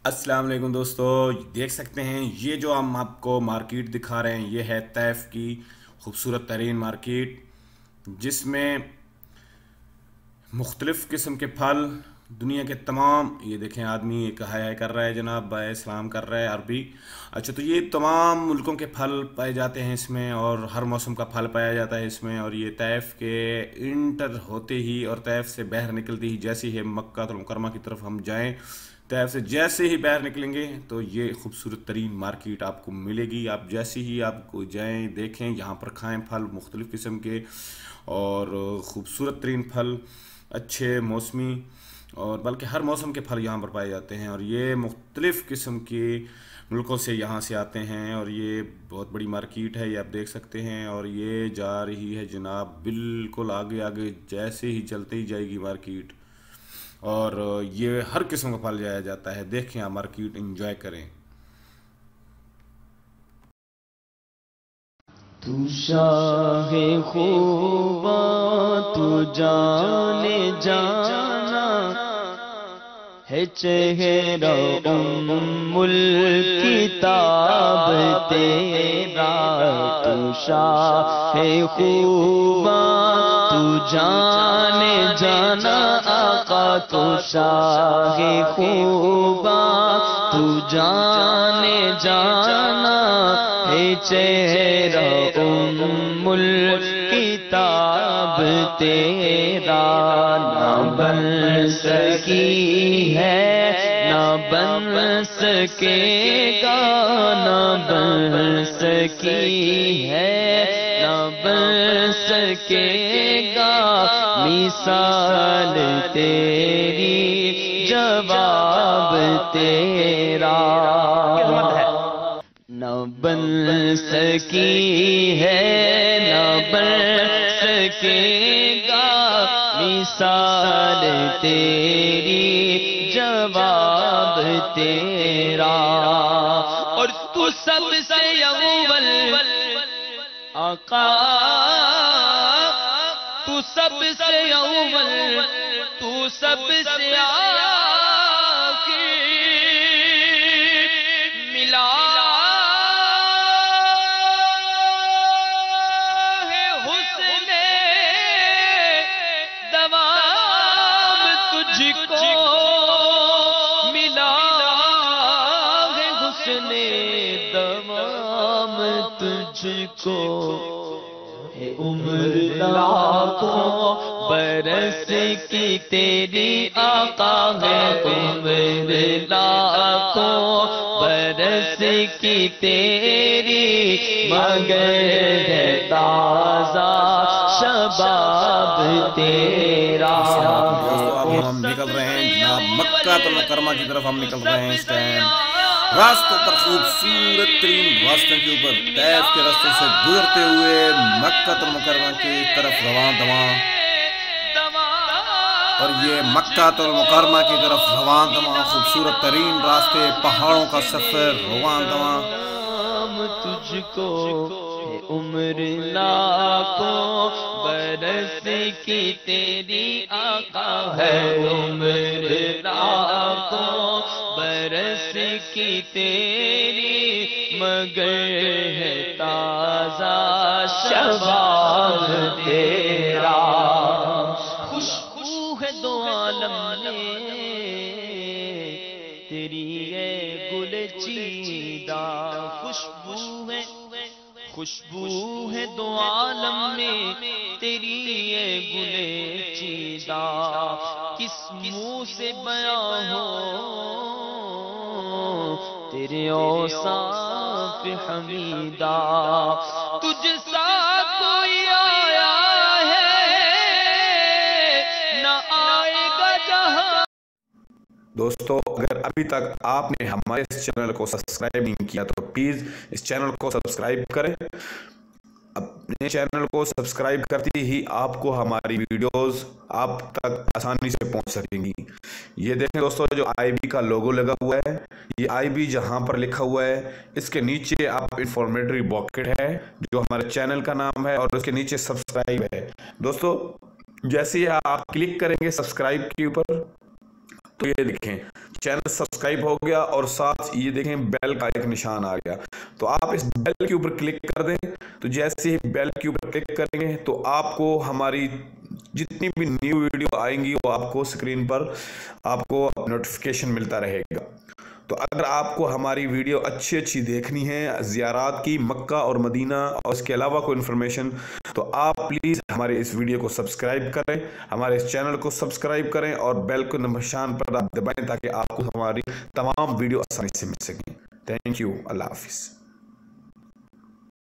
السلام علیکم دوستو، دیکھ سکتے ہیں یہ جو ہم آپ کو مارکیٹ دکھا رہے ہیں یہ ہے طیف کی خوبصورت ترین مارکیٹ، جس میں مختلف قسم کے پھل دنیا کے تمام، یہ دیکھیں آدمی ایک ہائے کر رہا ہے، جناب بھائی سلام کر رہا ہے عربی۔ اچھا، تو یہ تمام ملکوں کے پھل پائے جاتے ہیں اس میں، اور ہر موسم کا پھل پایا جاتا ہے اس میں۔ اور یہ طیف کے انٹر ہوتے ہی اور طیف سے باہر نکلتے ہی جیسے ہی مکہ المکرمہ کی طرف ہم جائیں، طیف سے جیسے ہی باہر نکلیں گے تو یہ خوبصورت ترین مارکیٹ آپ کو ملے گی۔ آپ جیسے ہی آپ کو جائیں دیکھیں، یہاں پر کھائیں پھل مختلف قسم کے اور خوبصورت ترین پھل، اچھے موسمی اور بلکہ ہر موسم کے پھل یہاں پر پائے جاتے ہیں، اور یہ مختلف قسم کے ملکوں سے یہاں سے آتے ہیں۔ اور یہ بہت بڑی مارکیٹ ہے، یہ آپ دیکھ سکتے ہیں، اور یہ جا رہی ہے جناب بالکل آگے آگے، جیسے ہی چلتے ہی جائے گی مارکیٹ، اور یہ ہر قسم کا پھل جایا جاتا ہے۔ دیکھیں آپ مارکیٹ انجوائے کریں۔ تو شاہ خوباں تو جانے جانا ہے، چہرہ الکتاب تیرا۔ تو شاہ خوباں تو جانے جانا آقا، تو شاہ خوباں تو جانے جانا ہے، چہرہ الکتاب تیرا۔ نہ بن سکی ہے نہ بن سکے گا، نہ بن سکی ہے نہ بن سکے گا، مثال تیری جواب تیرا۔ نہ بن سکی ہے نہ بن سکے گا، مثال تیری جواب تیرا۔ اور تو سب سے اول آقا، تو سب سے اول، تو سب سے آخر ملا ہے حسن دوام تجھ کو، ملا ہے حسن دوام تجھ کو۔ ہے عمر لاکھوں برس کی تیری آقا، ہے عمر لاکھوں برس کی تیری، مگر ہے تازہ شباب تیرا۔ اب ہم نکل رہے ہیں جناب مکہ المکرمہ کی طرف، ہم نکل رہے ہیں اس ٹائم راستوں پر، خوبصورت ترین راستوں کے اوپر، طیف کے راستوں سے گزرتے ہوئے مکہ المکرمہ کی طرف رواں دواں، اور یہ مکہ المکرمہ کی طرف رواں دواں، خوبصورت ترین راستے، پہاڑوں کا سفر، رواں دواں۔ تجھ کو ہے عمر لاکھوں برس کی تیری آقا، ہے عمر لاکھوں برس کی تیری، مگر ہے تازہ شباب تیرا۔ خوشبو ہے دو عالم میں تیری ہے گل چیدہ، خوشبو ہے دو عالم میں تیری ہے گل چیدہ۔ کس منہ سے بیان ہو تیرے اوصاف حمیدہ، تجھ سا کوئی آیا ہے نہ آئے گا جہاں۔ دوستو، اگر ابھی تک آپ نے ہمارے اس چینل کو سبسکرائب نہیں کیا تو پلیز اس چینل کو سبسکرائب کریں۔ اپنے چینل کو سبسکرائب کرتے ہی آپ کو ہماری ویڈیوز آپ تک آسانی سے پہنچ سکیں گی۔ یہ دیکھیں دوستو، جو آئی بی کا لوگو لگا ہوا ہے، یہ آئی بی جہاں پر لکھا ہوا ہے، اس کے نیچے آپ انفارمیٹری باکٹ ہے جو ہمارے چینل کا نام ہے، اور اس کے نیچے سبسکرائب ہے۔ دوستو، جیسے آپ کلک کریں گے سبسکرائب کے اوپر، تو یہ دیکھیں چینل سبسکرائب ہو گیا اور ساتھ یہ دیکھیں بیل کا ایک نشان آ گیا، تو آپ اس بیل کے اوپر کلک کر دیں۔ تو جیسے ہی بیل کے اوپر کلک کریں گے تو آپ کو ہماری جتنی بھی نیو ویڈیو آئیں گی وہ آپ کو اسکرین پر آپ کو نوٹیفیکیشن ملتا رہے گا۔ تو اگر آپ کو ہماری ویڈیو اچھی دیکھنی ہے زیارات کی مکہ اور مدینہ اور اس کے علاوہ کوئی انفارمیشن، تو آپ پلیز ہمارے اس ویڈیو کو سبسکرائب کریں، ہمارے اس چینل کو سبسکرائب کریں اور بیل کو نشان پر آپ دبائیں تاکہ آپ کو ہماری تمام ویڈیو آسانی سے مل سکیں۔ تھینک یو، اللہ حافظ۔